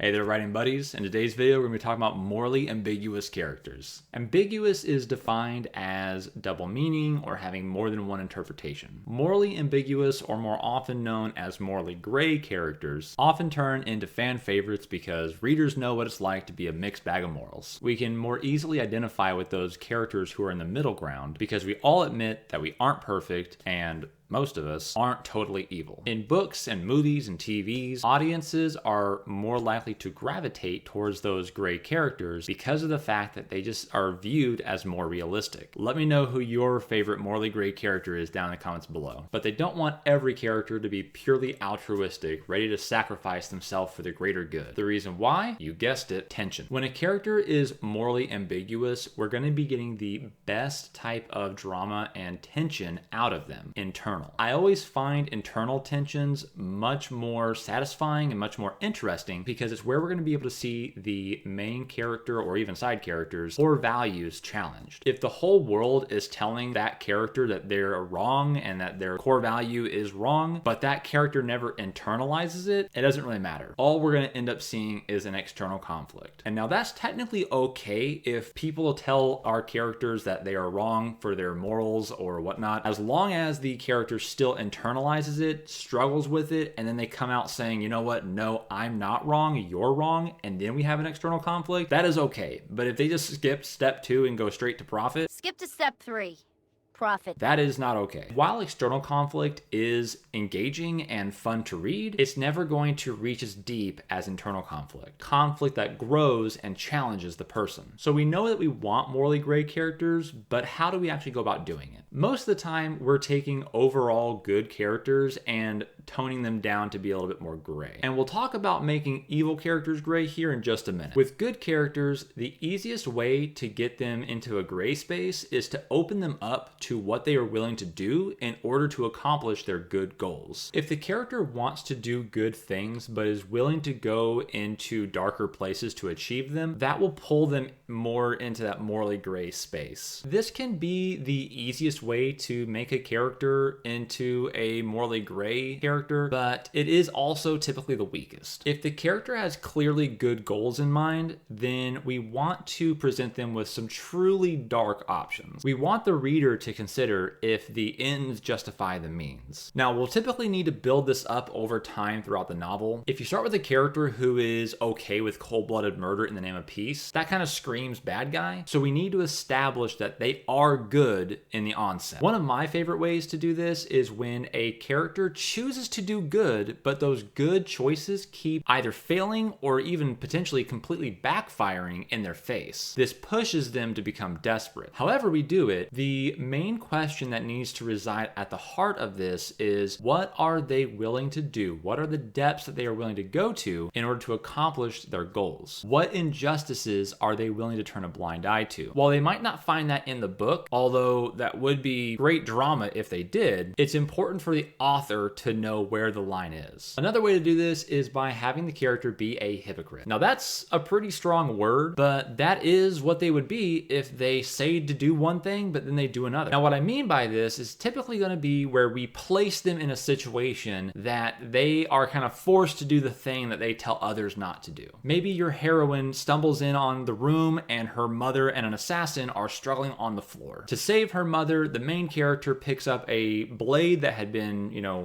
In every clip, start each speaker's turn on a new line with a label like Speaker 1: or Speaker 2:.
Speaker 1: Hey there, writing buddies. In today's video, we're going to be talking about morally ambiguous characters. Ambiguous is defined as double meaning or having more than one interpretation. Morally ambiguous, or more often known as morally gray characters, often turn into fan favorites because readers know what it's like to be a mixed bag of morals. We can more easily identify with those characters who are in the middle ground because we all admit that we aren't perfect and most of us aren't totally evil. In books and movies and TVs, audiences are more likely to gravitate towards those gray characters because of the fact that they just are viewed as more realistic. Let me know who your favorite morally gray character is down in the comments below. But they don't want every character to be purely altruistic, ready to sacrifice themselves for the greater good. The reason why? You guessed it, tension. When a character is morally ambiguous, we're going to be getting the best type of drama and tension out of them internally. I always find internal tensions much more satisfying and much more interesting because it's where we're going to be able to see the main character or even side characters' core values challenged. If the whole world is telling that character that they're wrong and that their core value is wrong, but that character never internalizes it, it doesn't really matter. All we're going to end up seeing is an external conflict. And now that's technically okay if people tell our characters that they are wrong for their morals or whatnot, as long as the character still internalizes it, struggles with it, and then they come out saying, you know what, no, I'm not wrong, you're wrong, and then we have an external conflict, that is okay. But if they just skip step 2 and go straight to profit,
Speaker 2: skip to step 3. Profit.
Speaker 1: That is not okay. While external conflict is engaging and fun to read, it's never going to reach as deep as internal conflict. Conflict that grows and challenges the person. So we know that we want morally gray characters, but how do we actually go about doing it? Most of the time, we're taking overall good characters and toning them down to be a little bit more gray. And we'll talk about making evil characters gray here in just a minute. With good characters, the easiest way to get them into a gray space is to open them up to what they are willing to do in order to accomplish their good goals. If the character wants to do good things but is willing to go into darker places to achieve them, that will pull them more into that morally gray space. This can be the easiest way to make a character into a morally gray character, but it is also typically the weakest. If the character has clearly good goals in mind, then we want to present them with some truly dark options. We want the reader to consider if the ends justify the means. Now, we'll typically need to build this up over time throughout the novel. If you start with a character who is okay with cold-blooded murder in the name of peace, that kind of screams bad guy. So we need to establish that they are good in the onset. One of my favorite ways to do this is when a character chooses to do good, but those good choices keep either failing or even potentially completely backfiring in their face. This pushes them to become desperate. However we do it, the main question that needs to reside at the heart of this is, what are they willing to do? What are the depths that they are willing to go to in order to accomplish their goals? What injustices are they willing to turn a blind eye to? While they might not find that in the book, although that would be great drama if they did, it's important for the author to know where the line is. Another way to do this is by having the character be a hypocrite. Now that's a pretty strong word, but that is what they would be if they say to do one thing, but then they do another. Now what I mean by this is typically going to be where we place them in a situation that they are kind of forced to do the thing that they tell others not to do. Maybe your heroine stumbles in on the room and her mother and an assassin are struggling on the floor. To save her mother, the main character picks up a blade that had been,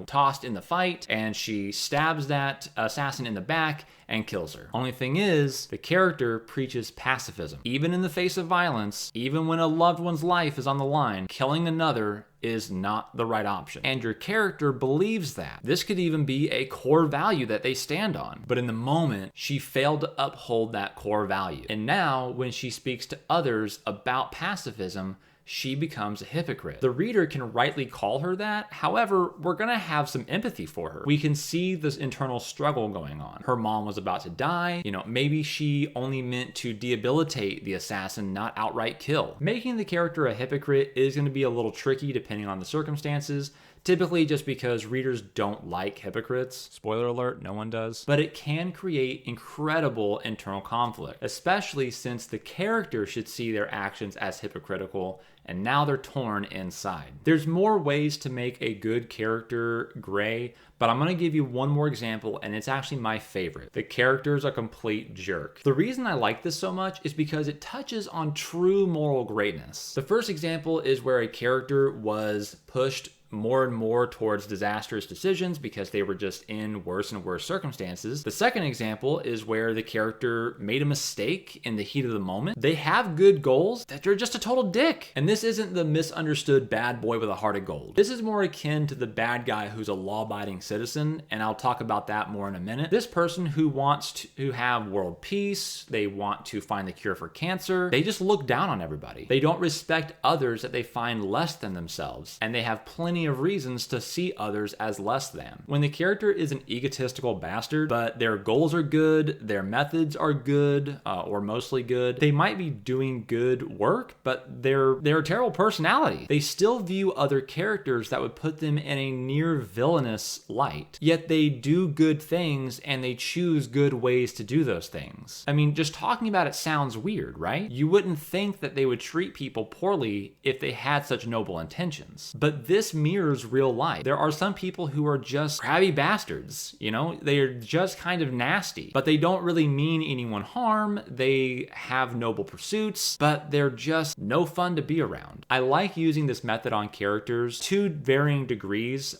Speaker 1: tossed in the fight, and she stabs that assassin in the back and kills her. Only thing is, the character preaches pacifism. Even in the face of violence, even when a loved one's life is on the line, killing another is not the right option. And your character believes that. This could even be a core value that they stand on. But in the moment, she failed to uphold that core value. And now, when she speaks to others about pacifism, she becomes a hypocrite. The reader can rightly call her that. However, we're gonna have some empathy for her. We can see this internal struggle going on. Her mom was about to die. Maybe she only meant to debilitate the assassin, not outright kill. Making the character a hypocrite is gonna be a little tricky depending on the circumstances, typically just because readers don't like hypocrites. Spoiler alert, no one does. But it can create incredible internal conflict, especially since the character should see their actions as hypocritical and now they're torn inside. There's more ways to make a good character gray, but I'm gonna give you one more example, and it's actually my favorite. The character's a complete jerk. The reason I like this so much is because it touches on true moral greatness. The first example is where a character was pushed more and more towards disastrous decisions because they were just in worse and worse circumstances. The second example is where the character made a mistake in the heat of the moment. They have good goals that they're just a total dick. And this isn't the misunderstood bad boy with a heart of gold. This is more akin to the bad guy who's a law-abiding citizen, and I'll talk about that more in a minute. This person who wants to have world peace, they want to find the cure for cancer, they just look down on everybody. They don't respect others that they find less than themselves, and they have plenty of reasons to see others as less than. When the character is an egotistical bastard, but their goals are good, their methods are good, or mostly good, they might be doing good work, but they're a terrible personality. They still view other characters that would put them in a near villainous light, yet they do good things and they choose good ways to do those things. I mean, just talking about it sounds weird, right? You wouldn't think that they would treat people poorly if they had such noble intentions. But this mirrors real life. There are some people who are just crabby bastards, you know? They're just kind of nasty, but they don't really mean anyone harm. They have noble pursuits, but they're just no fun to be around. I like using this method on characters to varying degrees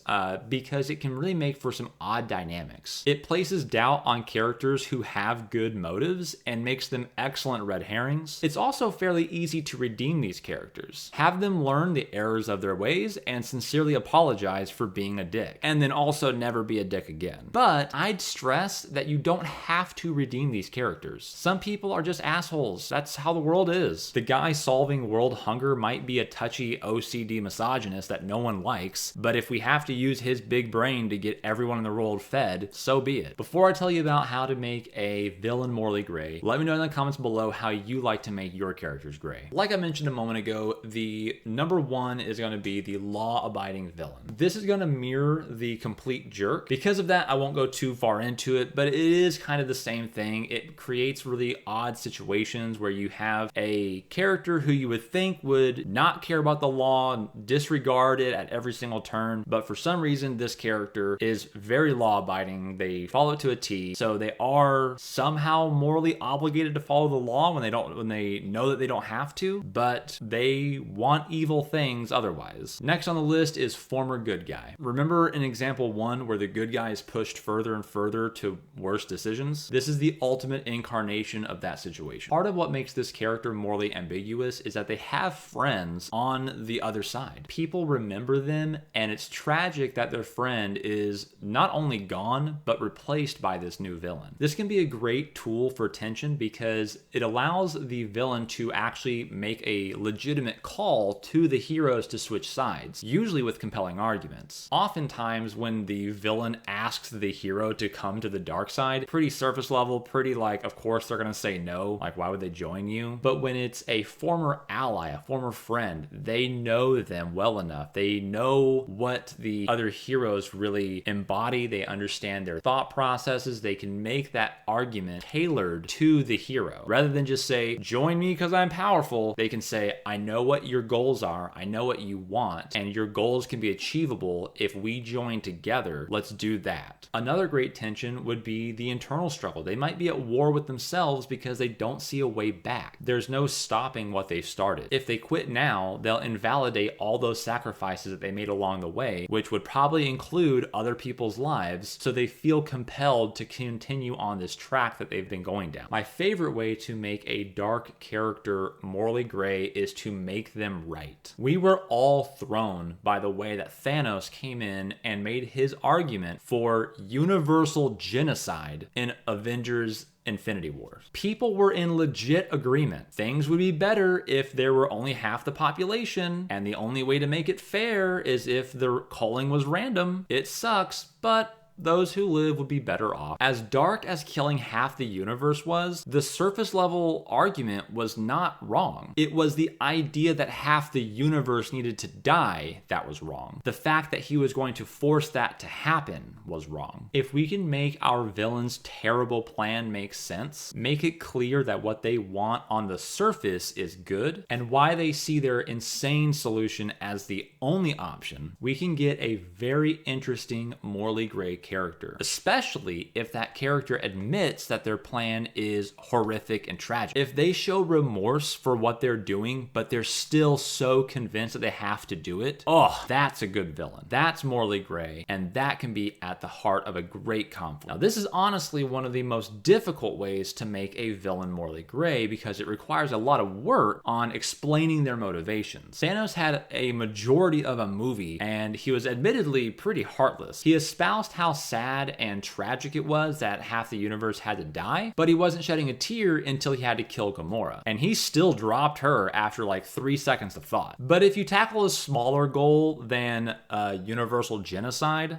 Speaker 1: because it can really make for some odd dynamics. It places doubt on characters who have good motives and makes them excellent red herrings. It's also fairly easy to redeem these characters. Have them learn the errors of their ways and sincerely apologize for being a dick, and then also never be a dick again. But I'd stress that you don't have to redeem these characters. Some people are just assholes. That's how the world is. The guy solving world hunger might be a touchy OCD misogynist that no one likes, but if we have to use his big brain to get everyone in the world fed, so be it. Before I tell you about how to make a villain morally gray, let me know in the comments below how you like to make your characters gray. Like I mentioned a moment ago, the number one is going to be the law-abiding villain. This is going to mirror the complete jerk. Because of that, I won't go too far into it, but it is kind of the same thing. It creates really odd situations where you have a character who you would think would not care about the law and disregard it at every single turn, but for some reason this character is very law-abiding. They follow it to a T, so they are somehow morally obligated to follow the law when they know that they don't have to, but they want evil things otherwise. Next on the list is former good guy. Remember in example 1 where the good guy is pushed further and further to worse decisions? This is the ultimate incarnation of that situation. Part of what makes this character morally ambiguous is that they have friends on the other side. People remember them, and it's tragic that their friend is not only gone, but replaced by this new villain. This can be a great tool for tension because it allows the villain to actually make a legitimate call to the heroes to switch sides, usually with compelling arguments. Oftentimes when the villain asks the hero to come to the dark side, pretty surface level, pretty like, of course they're gonna say no, like why would they join you? But when it's a former ally, a former friend, they know them well enough. They know what the other heroes really embody. They understand their thought processes. They can make that argument tailored to the hero. Rather than just say, join me because I'm powerful, they can say, I know what your goals are. I know what you want, and your goals can be achievable if we join together. Let's do that. Another great tension would be the internal struggle. They might be at war with themselves because they don't see a way back. There's no stopping what they've started. If they quit now, they'll invalidate all those sacrifices that they made along the way, which would probably include other people's lives, so they feel compelled to continue on this track that they've been going down. My favorite way to make a dark character morally gray is to make them right. We were all thrown by the way that Thanos came in and made his argument for universal genocide in Avengers Infinity War. People were in legit agreement. Things would be better if there were only half the population, and the only way to make it fair is if the culling was random. It sucks, but those who live would be better off. As dark as killing half the universe was, the surface level argument was not wrong. It was the idea that half the universe needed to die that was wrong. The fact that he was going to force that to happen was wrong. If we can make our villain's terrible plan make sense, make it clear that what they want on the surface is good, and why they see their insane solution as the only option, we can get a very interesting, morally gray character, especially if that character admits that their plan is horrific and tragic. If they show remorse for what they're doing, but they're still so convinced that they have to do it, oh, that's a good villain. That's morally gray, and that can be at the heart of a great conflict. Now, this is honestly one of the most difficult ways to make a villain morally gray because it requires a lot of work on explaining their motivations. Thanos had a majority of a movie, and he was admittedly pretty heartless. He espoused how sad and tragic it was that half the universe had to die, but he wasn't shedding a tear until he had to kill Gamora. And he still dropped her after like 3 seconds of thought. But if you tackle a smaller goal than universal genocide,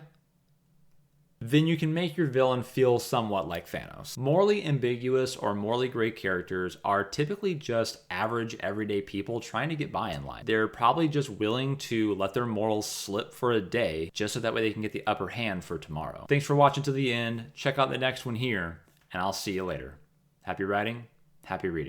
Speaker 1: then you can make your villain feel somewhat like Thanos. Morally ambiguous or morally gray characters are typically just average, everyday people trying to get by in life. They're probably just willing to let their morals slip for a day just so that way they can get the upper hand for tomorrow. Thanks for watching to the end. Check out the next one here, and I'll see you later. Happy writing, happy reading.